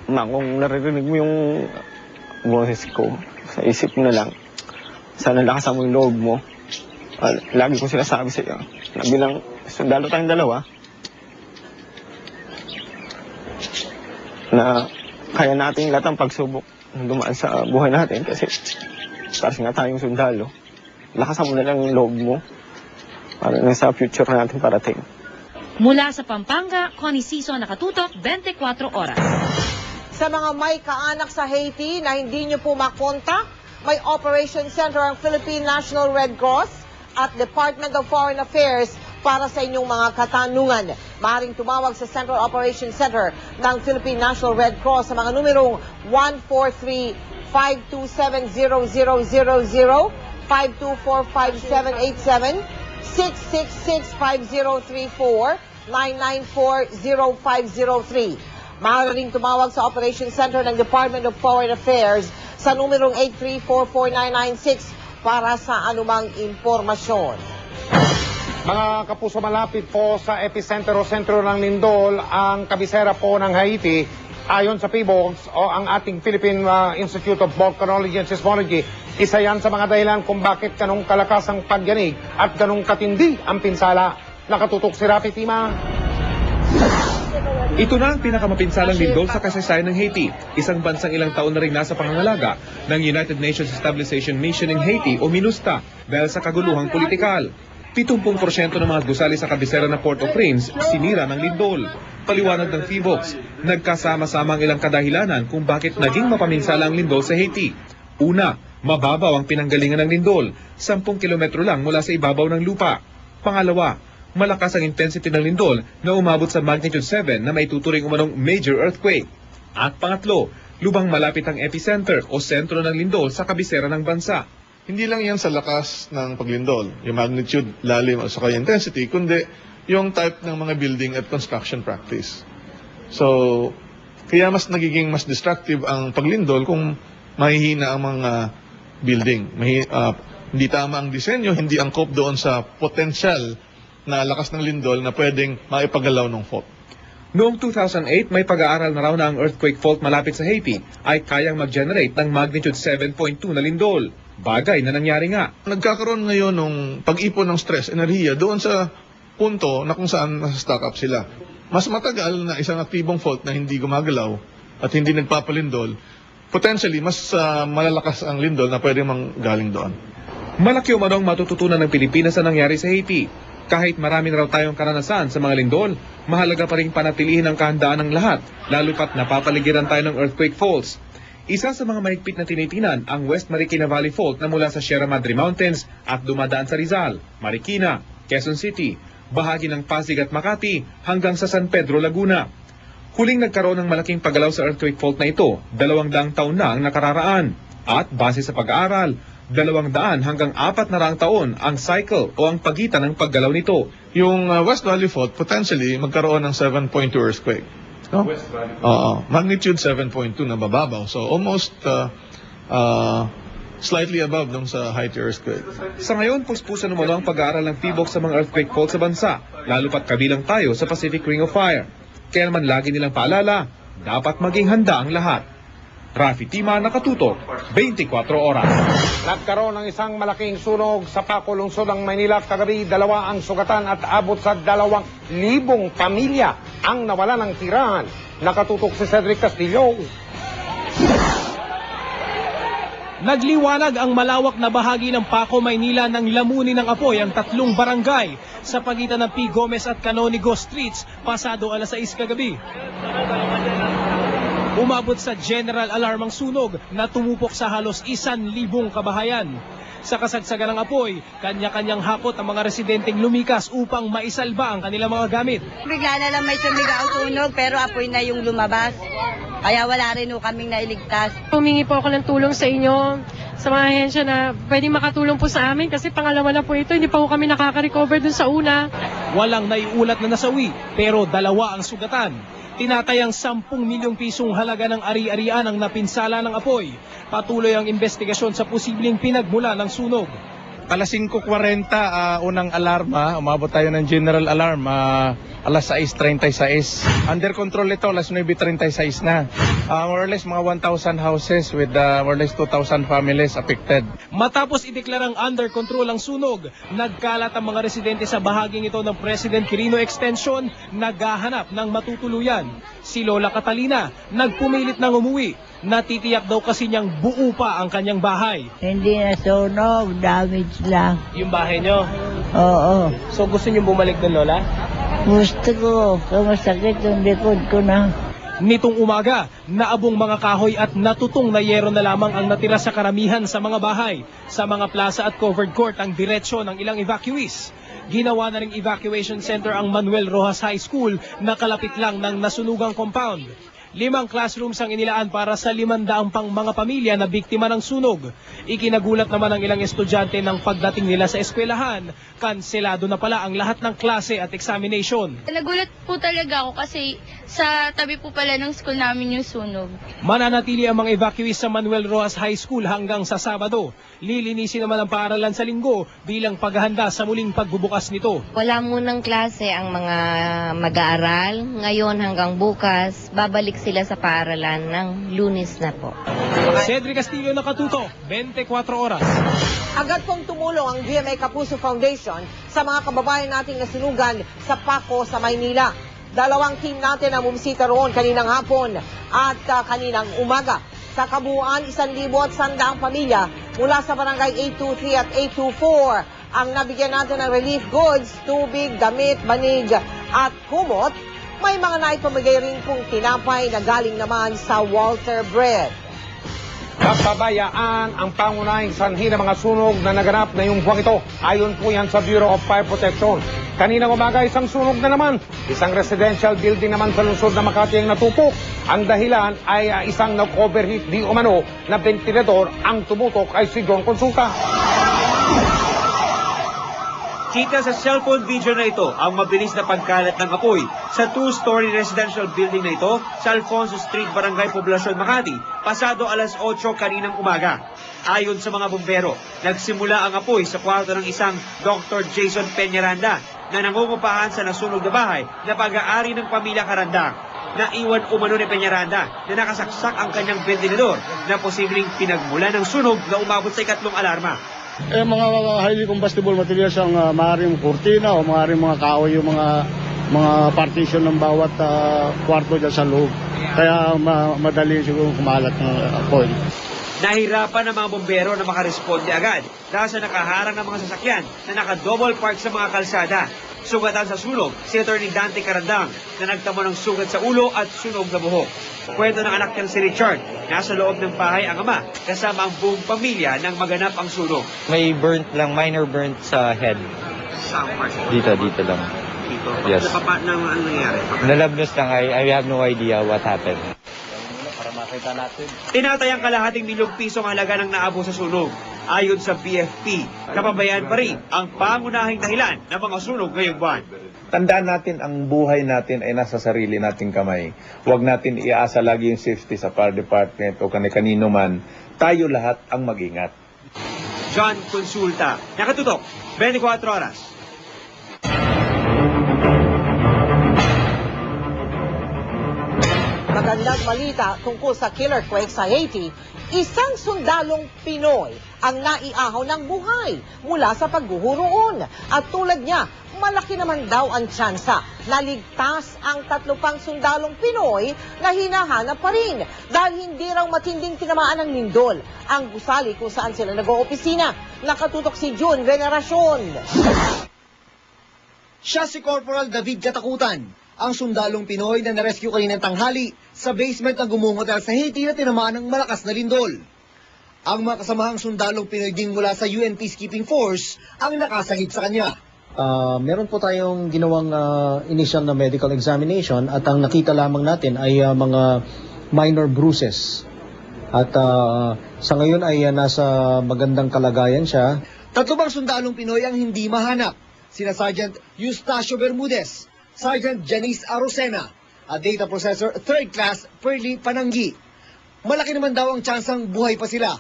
kung naririnig mo yung boses ko, sa isip mo na lang, sana lakasan mo yung loob mo. Lagi ko sinasabi sa iyo, na bilang sundalo tayong dalawa, na kaya natin lahat ng pagsubok na dumaan sa buhay natin kasi nga tayong sundalo. Lakasan mo na lang yung loob mo para sa future natin parating. Mula sa Pampanga, Connie Siso, nakatutok 24 oras. Sa mga may kaanak sa Haiti na hindi nyo po makontak, may Operation Center ang Philippine National Red Cross at Department of Foreign Affairs para sa inyong mga katanungan. Maaaring tumawag sa Central Operation Center ng Philippine National Red Cross sa mga numerong 143-527-0000, 524-5787, 666-5034, 994-0503. Maaaring tumawag sa Operation Center ng Department of Foreign Affairs sa numerong 8344996 para sa anumang impormasyon. Mga kapuso, malapit po sa epicenter o sentro ng lindol ang kabisera po ng Haiti. Ayon sa PBOS o ang ating Philippine Institute of Volcanology and Seismology, isa yan sa mga dahilan kung bakit ganong kalakas ang pagyanig at ganong katindi ang pinsala. Nakatutok si Rafi Tima. Ito na ang pinakamapinsalang lindol sa kasaysayan ng Haiti, isang bansang ilang taon na rin nasa pangangalaga ng United Nations Stabilization Mission in Haiti o MINUSTA dahil sa kaguluhang politikal. 70% ng mga gusali sa kabisera na Port-au-Prince sinira ng lindol. Paliwanag ng PBOS, nagkasama-sama ang ilang kadahilanan kung bakit naging mapaminsala ang lindol sa Haiti. Una, mababaw ang pinanggalingan ng lindol, 10 kilometro lang mula sa ibabaw ng lupa. Pangalawa, malakas ang intensity ng lindol na umabot sa magnitude 7 na maituturing umanong major earthquake. At pangatlo, lubang malapit ang epicenter o sentro ng lindol sa kabisera ng bansa. Hindi lang yan sa lakas ng paglindol, yung magnitude, lalim o saka intensity, kundi yung type ng mga building at construction practice. So, kaya mas nagiging mas destructive ang paglindol kung mahihina ang mga building. Hindi tama ang disenyo, hindi angkop doon sa potential na lakas ng lindol na pwedeng maipagalaw ng fault. Noong 2008, may pag-aaral na raw na ang earthquake fault malapit sa Haiti ay kayang mag-generate ng magnitude 7.2 na lindol. Bagay na nangyari nga. Nagkakaroon ngayon ng pag-ipon ng stress, enerhiya doon sa punto na kung saan nasa-stock up sila. Mas matagal na isang aktibong fault na hindi gumagalaw at hindi nagpapalindol, potentially mas malalakas ang lindol na pwede manggaling doon. Malaki umanong matututunan ng Pilipinas sa nangyari sa Haiti. Kahit marami na raw tayong karanasan sa mga lindol, mahalaga pa rin panatilihin ang kahandaan ng lahat, lalo pat napapaligiran tayo ng earthquake faults. Isa sa mga mahigpit na tinitinan ang West Marikina Valley Fault na mula sa Sierra Madre Mountains at dumadaan sa Rizal, Marikina, Quezon City, bahagi ng Pasig at Makati hanggang sa San Pedro, Laguna. Huling nagkaroon ng malaking paggalaw sa earthquake fault na ito, 200 taon na ang nakararaan. At base sa pag-aaral, 200 hanggang 400 taon ang cycle o ang pagitan ng paggalaw nito. Yung West Valley Fault, potentially magkaroon ng 7.2 earthquake. No? West Valley. Magnitude 7.2 na bababaw. So almost slightly above nung sa Haiti earthquake. Sa ngayon, puspusan umano ang pag-aaral ng PBOS sa mga earthquake fault sa bansa, lalo pat kabilang tayo sa Pacific Ring of Fire. Kaya naman lagi nilang paalala, dapat maging handa ang lahat. Rafi Tima, nakatutok, 24 oras. Nagkaroon ng isang malaking sunog sa Paco, lungsod ng Maynila kagabi. 2 ang sugatan at abot sa 2,000 pamilya ang nawala ng tirahan. Nakatutok si Cedric Castillo. Nagliwanag ang malawak na bahagi ng Paco, Maynila nang lamunin ng apoy ang 3 barangay sa pagitan ng P. Gomez at Canonigo Streets pasado alas 6 kagabi. Umabot sa general alarm ang sunog na tumupok sa halos 1,000 kabahayan. Sa kasagsagan ng apoy, kanya-kanyang hakot ang mga residenteng lumikas upang maisalba ang kanilang mga gamit. Bigla na lang may sumigaw tunog pero apoy na yung lumabas. Kaya wala rin kaming nailigtas. Humingi po ako ng tulong sa inyo, sa mga ahensya na pwedeng makatulong po sa amin kasi pangalawa na po ito, hindi pa po kami nakaka-recover dun sa una. Walang naiulat na nasawi pero 2 ang sugatan. Tinatayang 10 milyong pisong halaga ng ari-arian ang napinsala ng apoy. Patuloy ang investigasyon sa posibleng pinagmula ng sunog. Alas 5:40, unang alarma, umabot tayo ng general alarm, alas 6:36. Under control ito, alas 9:36 na. More or less mga 1,000 houses with more or less 2,000 families affected. Matapos ideklarang under control ang sunog, nagkalat ang mga residente sa bahaging ito ng President Quirino Extension, naghahanap ng matutuluyan. Si Lola Catalina, nagpumilit ng umuwi. Natitiyak daw kasi niyang buo pa ang kanyang bahay. Hindi na sunog, damage lang. Yung bahay niyo? Oo. So gusto niyo bumalik doon, Lola? Gusto ko, kamasakit yung likod ko na. Nitong umaga, naabong mga kahoy at natutong na yero na lamang ang natira sa karamihan sa mga bahay. Sa mga plaza at covered court ang diretsyo ng ilang evacuees. Ginawa na ring evacuation center ang Manuel Rojas High School na kalapit lang ng nasunugang compound. 5 classrooms ang inilaan para sa 500 pang mga pamilya na biktima ng sunog. Ikinagulat naman ng ilang estudyante ng pagdating nila sa eskwelahan, kanselado na pala ang lahat ng klase at examination. Nagulat po talaga ako kasi sa tabi po pala ng school namin yung sunog. Mananatili ang mga evacuees sa Manuel Rojas High School hanggang sa Sabado. Lilinisin naman ang paaralan sa Linggo bilang paghahanda sa muling pagbubukas nito. Wala munang klase ang mga mag-aaral. Ngayon hanggang bukas, babalik sila sa paaralan ng Lunes na po. Cedric Castillo, Nakatuto, 24 oras. Agad pong tumulong ang GMA Kapuso Foundation sa mga kababayan nating nasunugan sa Paco sa Maynila. 2 team natin ang bumisita roon kaninang hapon at kaninang umaga. Sa kabuuan, 1,100 pamilya mula sa barangay 823 at 824 ang nabigyan natin ng relief goods, tubig, damit, banig at kumot. May mga naipamigay rin pong tinapay na galing naman sa Walter Bread. Napabayaan ang pangunahing sanhi ng mga sunog na naganap na yung buwang ito. Ayon po yan sa Bureau of Fire Protection. Kaninang umaga, isang sunog na naman. Isang residential building naman sa lungsod na Makati ang natupok. Ang dahilan ay isang nag-overheat di umano na ventilador. Ang tumutok ay si John Consulta. Kita sa cellphone video na ito ang mabilis na pagkalat ng apoy sa 2-story residential building na ito sa Alfonso Street, Barangay Poblacion, Makati, pasado alas 8 kaninang umaga. Ayon sa mga bumbero, nagsimula ang apoy sa kwarto ng isang Dr. Jason Peñaranda na nangungupahan sa nasunog na bahay na pag-aari ng pamilya Karandang. Naiwan umano ni Peñaranda na nakasaksak ang kanyang ventilador na posibleng pinagmula ng sunog na umabot sa 2nd alarma. Mga highly combustible materials ang maaaring kurtina o maaaring mga kahoy yung mga partition ng bawat kwarto dyan sa loob. Kaya madali siguro kumalat ng apoy. Nahirapan ang mga bombero na makaresponde agad dahil sa nakaharang ng mga sasakyan na naka-double park sa mga kalsada. Sugatan sa sunog si Atty. Dante Carandang na nagtamo ng sugat sa ulo at sunog na buhok. Kwento ng anak niya si Richard, nasa loob ng bahay ang ama kasama ang buong pamilya nang maganap ang sunog. May burnt lang, minor burnt sa head. Sa part? Dito lang. Dito? Yes. Ano nangyari? Nalabnos lang, I have no idea what happened. Tinatayang kalahating milyong piso ang halaga ng naabo sa sunog. Ayon sa BFP, kapabayaan pa rin ang pangunahing dahilan ng mga sunog ngayong buwan. Tandaan natin ang buhay natin ay nasa sarili nating kamay. Huwag natin iasa lagi yung safety sa fire department o kanino man. Tayo lahat ang mag-ingat. John Consulta, Nakatutok, 24 oras. Magandang balita tungkol sa killer quake sa Haiti. Isang sundalong Pinoy ang naiahaw ng buhay mula sa pagguho roon. At tulad niya, malaki naman daw ang tsansa na ligtas ang 3 pang sundalong Pinoy na hinahanap pa rin dahil hindi raw matinding tinamaan ng lindol ang gusali kung saan sila nag-oopisina. Nakatutok si June Veneracion. Siya si Corporal David Katakutan, ang sundalong Pinoy na narescue kaninang tanghali sa basement ng Gumong Hotel sa Haiti na tinamaan ng malakas na lindol. Ang mga kasamahang sundalong Pinoy din mula sa UN Peacekeeping Force ang nakasagip sa kanya. Meron po tayong ginawang initial na medical examination at ang nakita lamang natin ay mga minor bruises. At sa ngayon ay nasa magandang kalagayan siya. 3 pang sundalong Pinoy ang hindi mahanap. Sina Sergeant Eustacio Bermudez, Sergeant Janice Arosena, at Data Processor 3rd Class Perly Pananggi. Malaki naman daw ang tsansang buhay pa sila